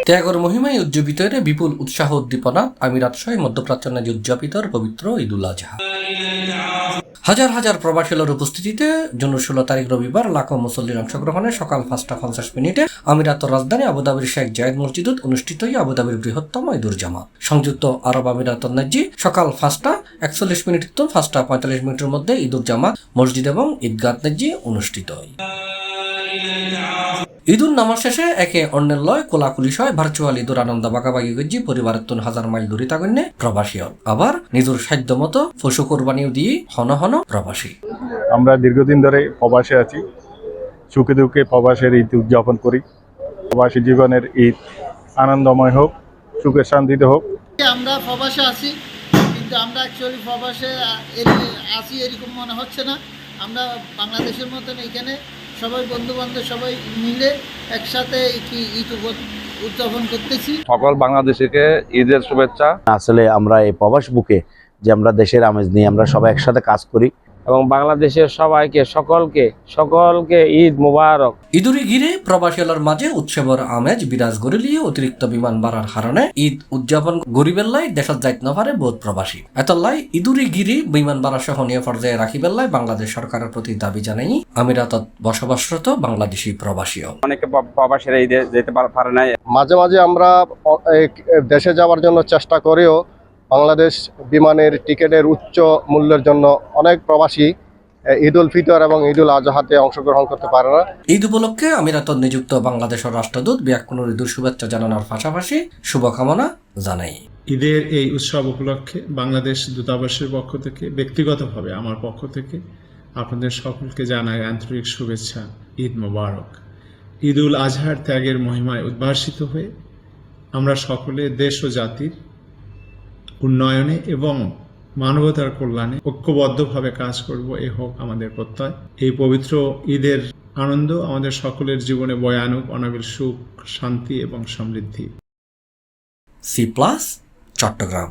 ত্যাগর মহিমায় উজ্জীবিত বিপুল উৎসাহ উদ্দীপনা আমিরাত সহ মধ্যপ্রাচ্য নাজি উদযাপিত পবিত্র ঈদুল আজহা। হাজার হাজার প্রবাসীর উপস্থিতিতে জুন 16 তারিখ রবিবার লাখো মুসল্লির অংশগ্রহণে সকাল 5টা 50 মিনিটে আমিরাতের রাজধানী আবুধাবির শেখ জায়েদ মসজিদত অনুষ্ঠিত আবুধাবির বৃহত্তম ঈদুল জামাত। সংযুক্ত আরব আমিরাতের নাজি সকাল 5টা 41 মিনিট তো 5টা 45 মিনিটের মধ্যে ঈদুল জামাত মসজিদ এবং ঈদগাহ নাজি অনুষ্ঠিত হয়। ঈদুল নামাজ শেষে একে অন্যের লয় কোলাকুলি হয় ভার্চুয়াল ঈদুর আনন্দ বাগাবাগি গজ্জি পরিবারের তুন হাজার মাইল দূরে থাকন্যে প্রবাসী আবার নিজের সাধ্য মতো পশু কোরবানিও দিয়ে হন হন প্রবাসী। আমরা দীর্ঘদিন ধরে প্রবাসে আছি, সুখে দুঃখে প্রবাসের ঈদ উদযাপন করি। প্রবাসী জীবনের ঈদ আনন্দময় হোক, সুখে শান্তিতে হোক। আমরা প্রবাসে আছি, কিন্তু আমরা অ্যাকচুয়ালি প্রবাসে আছি এরকম মনে হচ্ছে না। আমরা বাংলাদেশের মতন এখানে সবাই বন্ধু বান্ধব সবাই মিলে একসাথে ঈদ উদযাপন করতেছি। সকল বাংলাদেশিকে ঈদের শুভেচ্ছা। আসলে আমরা এই প্রবাস বুকে যে আমরা দেশের আমেজ নিয়ে আমরা সবাই একসাথে কাজ করি এবং বাংলাদেশের সবাইকে সকলকে ঈদ মুবারক। ঈদুরি ঘিরে প্রবাসীর মাঝে উৎসবের আমেজ বিরাজ গড়িলিয়ে অতিরিক্ত বিমান বাড়ার কারণে ঈদ উদযাপন গরিবেল্লাই দেশত যাইত নপারে বহুত প্রবাসী এতলাই ঈদুরি ঘিরে বিমান বাড়া সহ নিয়ে পর্যায়ে রাখিবেল্লাই বাংলাদেশ সরকারের প্রতি দাবি জানাই আমিরাতত বসবাসরত বাংলাদেশি প্রবাসীও। অনেকে প্রবাসীরা ঈদে যেতে পারে না। মাঝে মাঝে আমরা দেশে যাওয়ার জন্য চেষ্টা করেও বাংলাদেশ বিমানের টিকিটের উচ্চ মূল্যের জন্য অনেক প্রবাসী ঈদুল ফিতর এবং ঈদুল আজহাতে অংশগ্রহণ করতে পারে না। ঈদ উপলক্ষে আমিরাতত নিযুক্ত বাংলাদেশের রাষ্ট্রদূত বিয়াকুনুর ঈদুল শুভেচ্ছা জানানোর পাশাপাশি শুভকামনা জানাই। ঈদের এই উৎসব উপলক্ষে বাংলাদেশ দূতাবাসের পক্ষ থেকে ব্যক্তিগতভাবে আমার পক্ষ থেকে আপনাদের সকলকে জানাই আন্তরিক শুভেচ্ছা। ঈদ মোবারক। ঈদুল আজহার ত্যাগের মহিমায় উদ্ভাসিত হয়ে আমরা সকলে দেশ ও জাতির উন্নয়নে এবং মানবতার কল্যাণে ঐক্যবদ্ধভাবে কাজ করব, এ হোক আমাদের প্রত্যয়। এই পবিত্র ঈদের আনন্দ আমাদের সকলের জীবনে বয়ে আনুক অনাবিল সুখ, শান্তি এবং সমৃদ্ধি। C+ চট্টগ্রাম।